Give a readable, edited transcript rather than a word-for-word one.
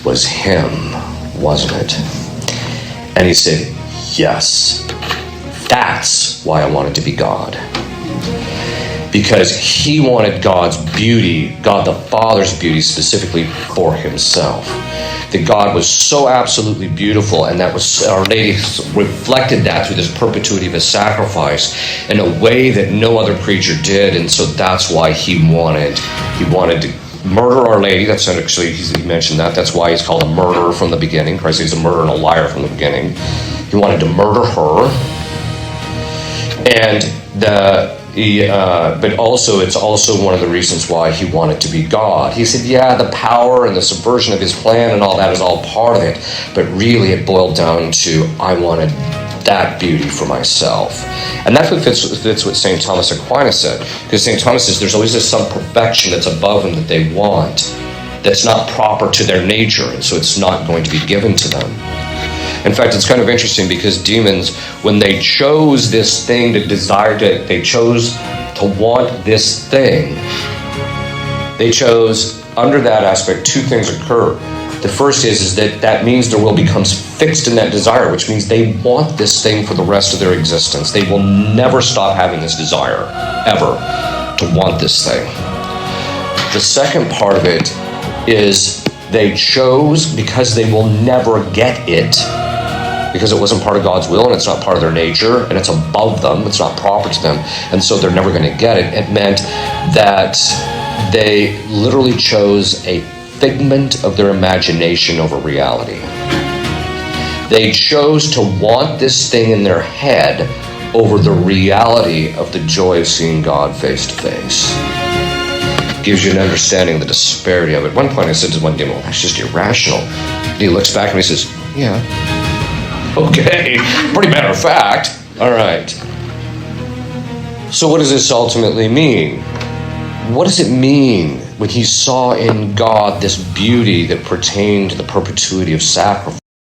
was him, wasn't it? And he said, yes, that's why I wanted to be God. Because he wanted God's beauty, God the Father's beauty, specifically for himself. That God was so absolutely beautiful, and that was Our Lady reflected that through this perpetuity of his sacrifice in a way that no other creature did, and so that's why he wanted to murder Our Lady. That's actually, he mentioned that. That's why he's called a murderer from the beginning. Christ is a murderer and a liar from the beginning. He wanted to murder her, and but also it's also one of the reasons why he wanted to be God. He said, yeah, the power and the subversion of his plan and all that is all part of it, but really it boiled down to, I wanted that beauty for myself. And that's what fits what St. Thomas Aquinas said, because St. Thomas says there's always some perfection that's above them that they want, that's not proper to their nature, and so it's not going to be given to them. In fact, it's kind of interesting because demons, when they chose this thing they chose to want this thing, they chose, under that aspect, two things occur. The first is that means their will becomes fixed in that desire, which means they want this thing for the rest of their existence. They will never stop having this desire, ever, to want this thing. The second part of it is they chose because they will never get it, because it wasn't part of God's will and it's not part of their nature and it's above them, it's not proper to them, and so they're never going to get it. It meant that they literally chose a figment of their imagination over reality. They chose to want this thing in their head over the reality of the joy of seeing God face to face. Gives you an understanding of the disparity of it. At one point I said to one demon, well, that's just irrational. And he looks back at me and says, yeah. Okay, pretty matter of fact. All right. So what does this ultimately mean? What does it mean when he saw in God this beauty that pertained to the perpetuity of sacrifice?